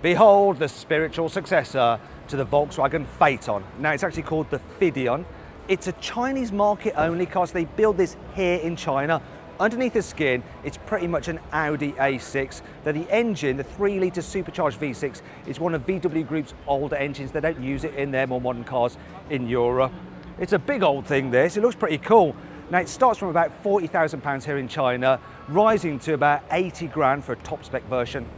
Behold the spiritual successor to the Volkswagen Phaeton. Now it's actually called the Fidion. It's a Chinese market only car, so they build this here in China. Underneath the skin, it's pretty much an Audi A6. Though the engine, the 3-litre supercharged V6, is one of VW Group's older engines. They don't use it in their more modern cars in Europe. It's a big old thing, this. It looks pretty cool. Now it starts from about £40,000 here in China, rising to about 80 grand for a top spec version.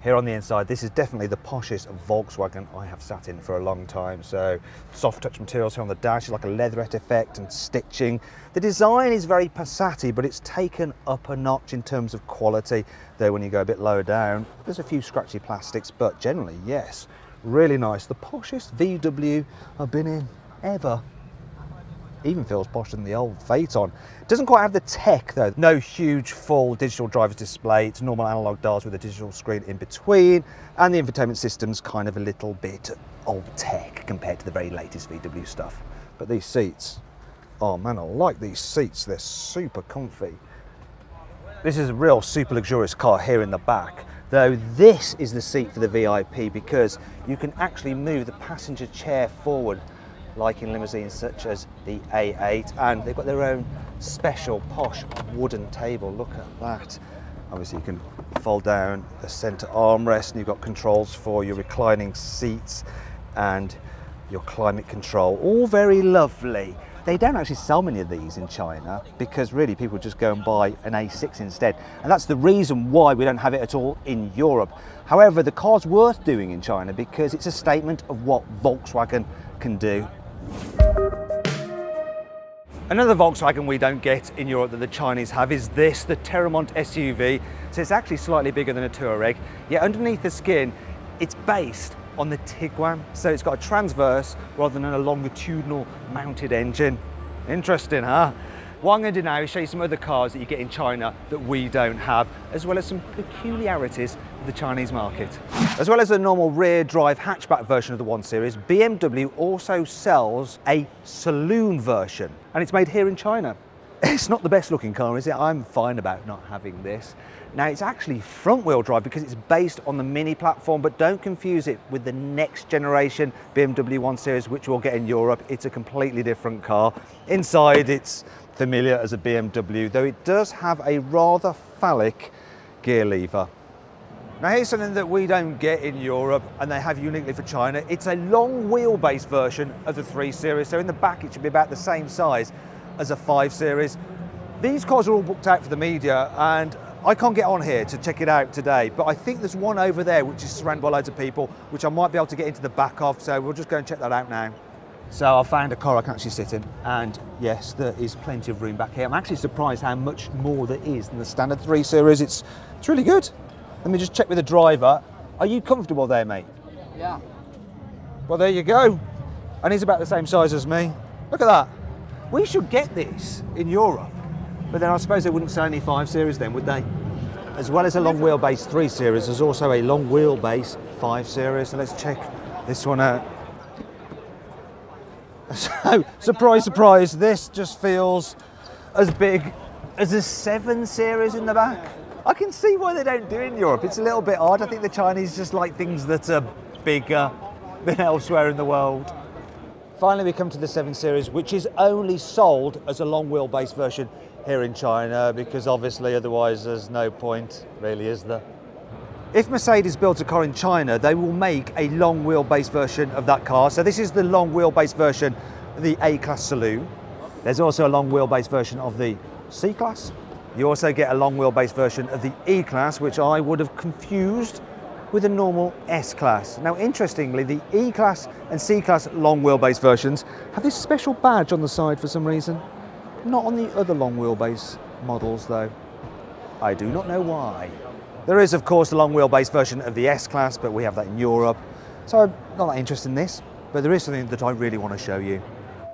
Here on the inside, this is definitely the poshest Volkswagen I have sat in for a long time. So soft touch materials here on the dash, like a leatherette effect and stitching. The design is very Passati, but it's taken up a notch in terms of quality. Though when you go a bit lower down, there's a few scratchy plastics, but generally, yes, really nice. The poshest VW I've been in ever. Even feels posher than the old Phaeton. Doesn't quite have the tech though. No huge full digital driver's display. It's normal analog dials with a digital screen in between, and the infotainment system's kind of a little bit old tech compared to the very latest VW stuff. But these seats, oh man, I like these seats. They're super comfy. This is a real super luxurious car here in the back, though this is the seat for the VIP because you can actually move the passenger chair forward like in limousines such as the A8, and they've got their own special posh wooden table. Look at that. Obviously you can fold down the centre armrest, and you've got controls for your reclining seats and your climate control. All very lovely. They don't actually sell many of these in China because really people just go and buy an A6 instead, and that's the reason why we don't have it at all in Europe. However, the car's worth doing in China because it's a statement of what Volkswagen can do. Another Volkswagen we don't get in Europe that the Chinese have is this, the Terra SUV. So it's actually slightly bigger than a Touareg, yet underneath the skin it's based on the Tiguan. So it's got a transverse rather than a longitudinal mounted engine. Interesting, huh? What I'm going to do now is show you some other cars that you get in China that we don't have, as well as some peculiarities of the Chinese market. As well as the normal rear drive hatchback version of the 1 Series, BMW also sells a saloon version, and it's made here in China. It's not the best looking car, is it? I'm fine about not having this. Now it's actually front wheel drive because it's based on the Mini platform, but don't confuse it with the next generation BMW 1 Series, which we'll get in Europe. It's a completely different car. Inside it's familiar as a BMW, though it does have a rather phallic gear lever. Now here's something that we don't get in Europe and they have uniquely for China. It's a long wheelbase version of the 3 Series, so in the back it should be about the same size as a 5 Series. These cars are all booked out for the media and I can't get on here to check it out today, but I think there's one over there which is surrounded by loads of people, which I might be able to get into the back of, so we'll just go and check that out now. So I found a car I can actually sit in, and yes, there is plenty of room back here. I'm actually surprised how much more there is than the standard 3 Series. It's really good. Let me just check with the driver. Are you comfortable there, mate? Yeah. Well, there you go. And he's about the same size as me. Look at that. We should get this in Europe, but then I suppose they wouldn't sell any 5 Series then, would they? As well as a long wheelbase 3 Series, there's also a long wheelbase 5 Series. So let's check this one out. So, surprise, surprise, this just feels as big as a 7 Series in the back. I can see why they don't do it in Europe. It's a little bit odd. I think the Chinese just like things that are bigger than elsewhere in the world. Finally, we come to the 7 Series, which is only sold as a long wheelbase version here in China, because obviously otherwise there's no point, really, is there? If Mercedes builds a car in China, they will make a long wheelbase version of that car. So this is the long wheelbase version of the A-Class Saloon. There's also a long wheelbase version of the C-Class. You also get a long wheelbase version of the E-Class, which I would have confused with a normal S-Class. Now, interestingly, the E-Class and C-Class long wheelbase versions have this special badge on the side for some reason. Not on the other long wheelbase models, though. I do not know why. There is, of course, the long wheelbase version of the S-Class, but we have that in Europe. So I'm not that interested in this, but there is something that I really want to show you.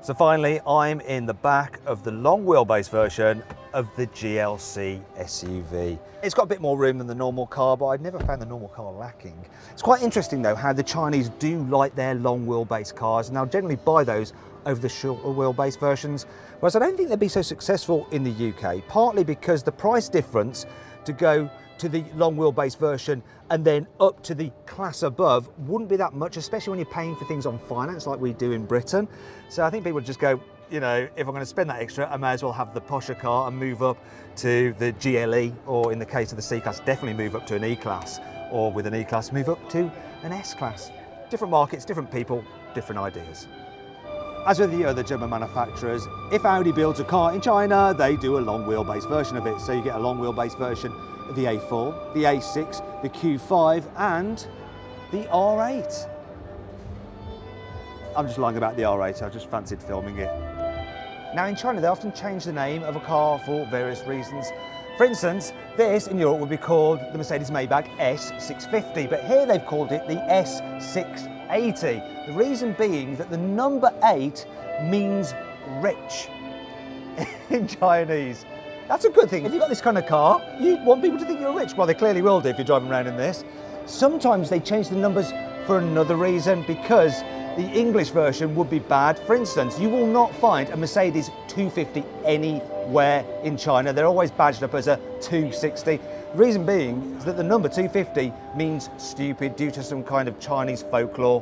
So finally, I'm in the back of the long wheelbase version of the GLC SUV. It's got a bit more room than the normal car, but I've never found the normal car lacking. It's quite interesting though how the Chinese do like their long wheelbase cars, and they'll generally buy those over the shorter wheelbase versions, whereas I don't think they'd be so successful in the UK, partly because the price difference to go to the long wheelbase version and then up to the class above wouldn't be that much, especially when you're paying for things on finance like we do in Britain. So I think people would just go, you know, if I'm going to spend that extra, I may as well have the posher car and move up to the GLE, or in the case of the C-Class, definitely move up to an E-Class, or with an E-Class, move up to an S-Class. Different markets, different people, different ideas. As with the other German manufacturers, if Audi builds a car in China, they do a long wheelbase version of it. So you get a long wheelbase version of the A4, the A6, the Q5 and the R8. I'm just lying about the R8, I just fancied filming it. Now in China, they often change the name of a car for various reasons. For instance, this in Europe would be called the Mercedes-Maybach S650, but here they've called it the S680. The reason being that the number 8 means rich in Chinese. That's a good thing. If you've got this kind of car, you want people to think you're rich. Well, they clearly will do if you're driving around in this. Sometimes they change the numbers for another reason, because the English version would be bad. For instance, you will not find a Mercedes 250 anywhere in China. They're always badged up as a 260. The reason being is that the number 250 means stupid due to some kind of Chinese folklore.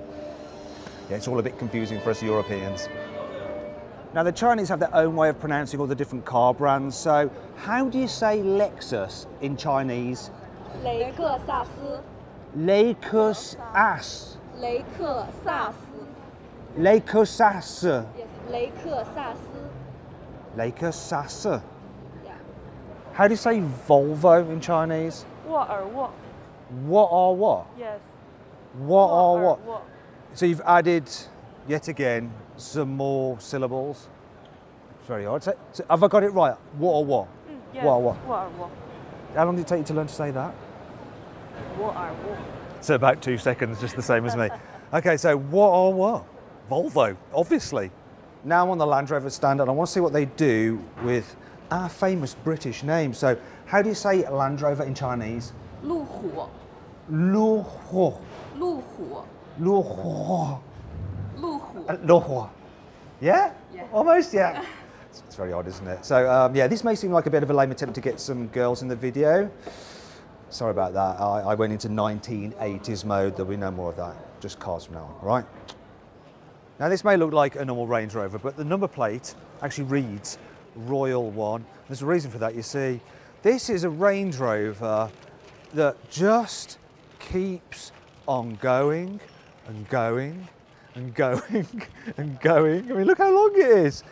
Yeah, it's all a bit confusing for us Europeans. Now the Chinese have their own way of pronouncing all the different car brands. So how do you say Lexus in Chinese? Lexus. Lexus. Lexus. Lexus. Yes, Lexus. Lexus. Yeah. How do you say Volvo in Chinese? 沃尔沃. What are what? Yes. What are what? 沃尔沃. So you've added, yet again, some more syllables. It's very odd. So have I got it right? What or what? Yes. What or what? 沃尔沃. How long did it take you to learn to say that? 沃尔沃. So about 2 seconds, just the same as me. Okay, so what or what? Volvo, obviously. Now I'm on the Land Rover stand and I want to see what they do with our famous British name. So how do you say Land Rover in Chinese? 路虎. 路虎. 路虎. 路虎. 路虎. 路虎. Yeah? Yeah. Almost, yeah. It's very odd, isn't it? So yeah, this may seem like a bit of a lame attempt to get some girls in the video. Sorry about that. I went into 1980s mode. There'll be no more of that. Just cars from now on, all right? Now this may look like a normal Range Rover, but the number plate actually reads Royal One. There's a reason for that, you see. This is a Range Rover that just keeps on going and going and going and going. I mean, look how long it is.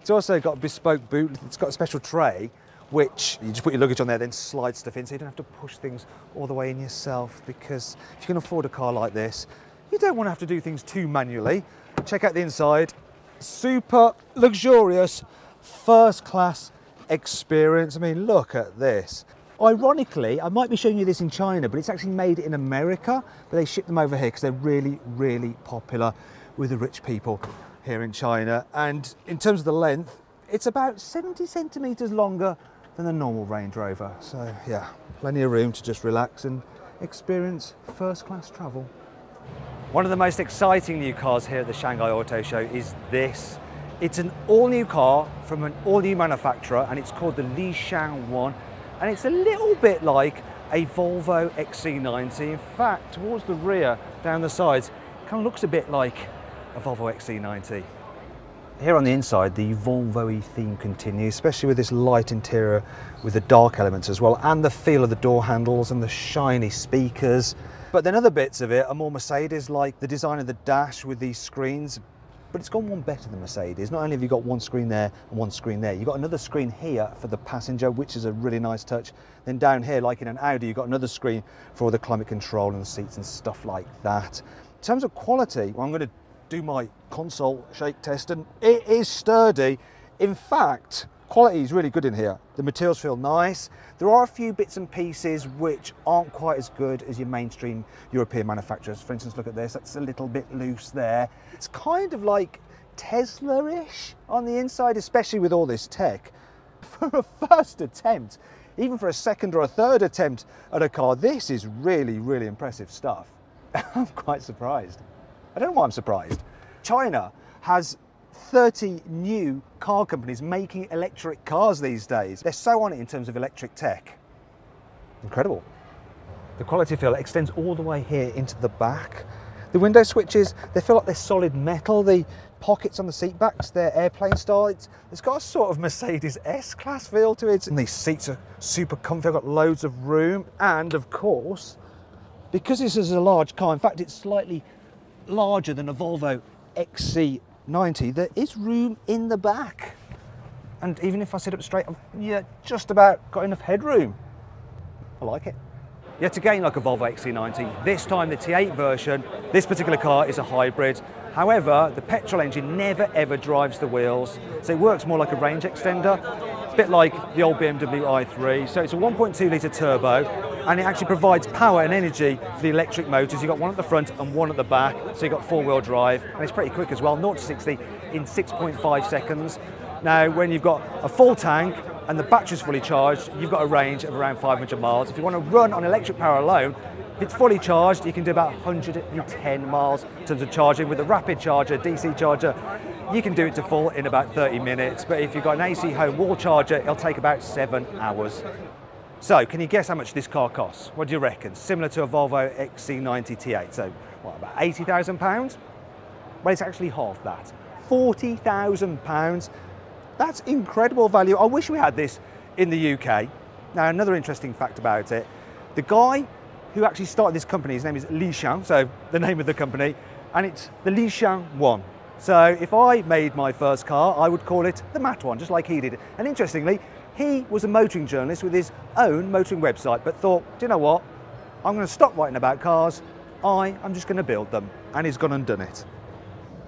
It's also got a bespoke boot. It's got a special tray, which you just put your luggage on there, then slide stuff in, so you don't have to push things all the way in yourself, because if you can afford a car like this, you don't want to have to do things too manually. Check out the inside. Super luxurious, first class experience. I mean, look at this. Ironically, I might be showing you this in China, but it's actually made in America, but they ship them over here because they're really, really popular with the rich people here in China. And in terms of the length, it's about 70 centimetres longer than a normal Range Rover. So yeah, plenty of room to just relax and experience first class travel. One of the most exciting new cars here at the Shanghai Auto Show is this. It's an all-new car from an all-new manufacturer, and it's called the Lishan One. And it's a little bit like a Volvo XC90. In fact, towards the rear, down the sides, it kind of looks a bit like a Volvo XC90. Here on the inside, the Volvo-y theme continues, especially with this light interior with the dark elements as well, and the feel of the door handles and the shiny speakers. But then other bits of it are more Mercedes, like the design of the dash with these screens. But it's gone one better than Mercedes. Not only have you got one screen there and one screen there, you've got another screen here for the passenger, which is a really nice touch. Then down here, like in an Audi, you've got another screen for all the climate control and the seats and stuff like that. In terms of quality, well, I'm going to do my console shake test, and it is sturdy. In fact, quality is really good in here. The materials feel nice. There are a few bits and pieces which aren't quite as good as your mainstream European manufacturers. For instance, look at this, that's a little bit loose there. It's kind of like Tesla-ish on the inside, especially with all this tech. For a first attempt, even for a second or a third attempt at a car, this is really, really impressive stuff. I'm quite surprised. I don't know why I'm surprised. China has 30 new car companies making electric cars these days. They're so on it in terms of electric tech. Incredible. The quality feel extends all the way here into the back. The window switches, they feel like they're solid metal. The pockets on the seat backs, they're airplane style. It's got a sort of Mercedes S-Class feel to it. And these seats are super comfy, I've got loads of room. And of course, because this is a large car, in fact, it's slightly larger than a Volvo XC90, there is room in the back. And even if I sit up straight, I've just about got enough headroom. I like it. Yet again, like a Volvo XC90, this time the T8 version, this particular car is a hybrid. However, the petrol engine never ever drives the wheels, so it works more like a range extender, a bit like the old BMW i3. So it's a 1.2 litre turbo, and it actually provides power and energy for the electric motors. You've got one at the front and one at the back, so you've got four-wheel drive, and it's pretty quick as well, 0 to 60 in 6.5 seconds. Now, when you've got a full tank and the battery's fully charged, you've got a range of around 500 miles. If you want to run on electric power alone, if it's fully charged, you can do about 110 miles in terms of charging. With a rapid charger, DC charger, you can do it to full in about 30 minutes. But if you've got an AC home wall charger, it'll take about 7 hours. So, can you guess how much this car costs? What do you reckon? Similar to a Volvo XC90 T8. So, what, about £80,000? Well, it's actually half that. £40,000. That's incredible value. I wish we had this in the UK. Now, another interesting fact about it, the guy who actually started this company, his name is Li Xiang, so the name of the company, and it's the Li Xiang 1. So if I made my first car, I would call it the Matt 1, just like he did. And interestingly, he was a motoring journalist with his own motoring website, but thought, do you know what? I'm going to stop writing about cars. I'm just going to build them. And he's gone and done it.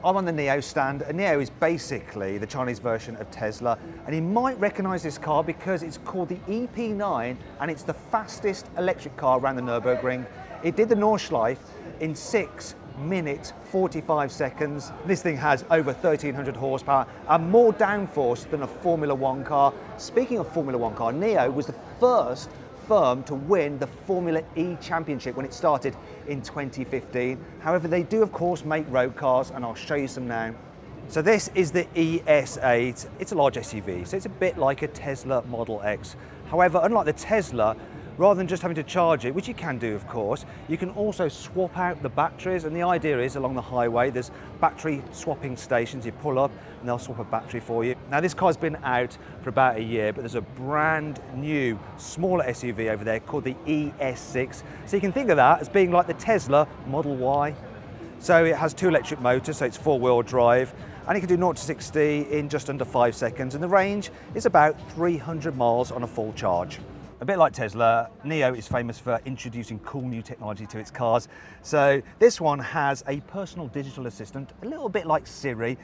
I'm on the NIO stand, and NIO is basically the Chinese version of Tesla, and you might recognise this car because it's called the EP9 and it's the fastest electric car around the Nürburgring. It did the Nordschleife in 6 minutes 45 seconds. This thing has over 1,300 horsepower and more downforce than a Formula One car. Speaking of Formula One car, NIO was the first firm to win the Formula E Championship when it started in 2015. However, they do of course make road cars, and I'll show you some now. So this is the ES8. It's a large SUV, so it's a bit like a Tesla Model X. However, unlike the Tesla, rather than just having to charge it, which you can do of course, you can also swap out the batteries, and the idea is along the highway there's battery swapping stations. You pull up and they'll swap a battery for you. Now this car's been out for about a year, but there's a brand new smaller SUV over there called the ES6. So you can think of that as being like the Tesla Model Y. So it has 2 electric motors, so it's 4-wheel drive, and it can do 0 to 60 in just under 5 seconds, and the range is about 300 miles on a full charge. A bit like Tesla, NIO is famous for introducing cool new technology to its cars. So this one has a personal digital assistant, a little bit like Siri,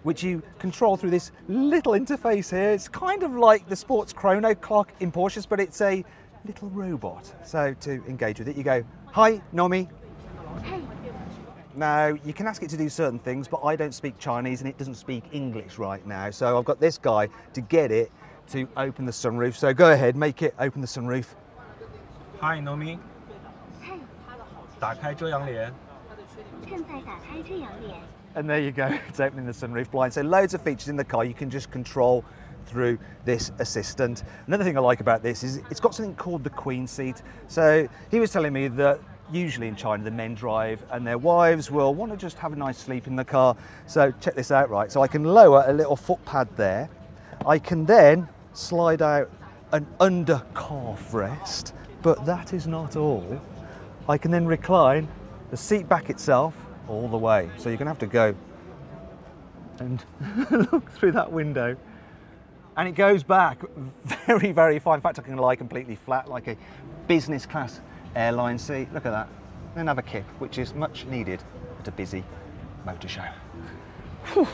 which you control through this little interface here. It's kind of like the sports chrono clock in Porsches, but it's a little robot. So to engage with it, you go, "Hi, Nomi." Now, you can ask it to do certain things, but I don't speak Chinese and it doesn't speak English right now. So I've got this guy to get it to open the sunroof. So go ahead, make it open the sunroof. Hi, Nomi. 打开遮阳帘. And there you go, it's opening the sunroof blind. So loads of features in the car you can just control through this assistant. Another thing I like about this is it's got something called the Queen seat. So he was telling me that usually in China the men drive and their wives will want to just have a nice sleep in the car. So check this out, right? So I can lower a little foot pad there. I can then slide out an under calf rest, but that is not all. I can then recline the seat back itself all the way. So you're going to have to go and look through that window. And it goes back very, very far. In fact, I can lie completely flat like a business class airline seat. Look at that. Then have a kip, which is much needed at a busy motor show. Whew.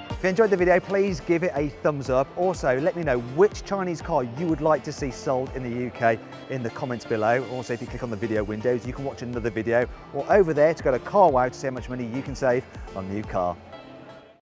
If you enjoyed the video, please give it a thumbs up. Also, let me know which Chinese car you would like to see sold in the UK in the comments below. Also, if you click on the video windows, you can watch another video, or over there to go to CarWow to see how much money you can save on a new car.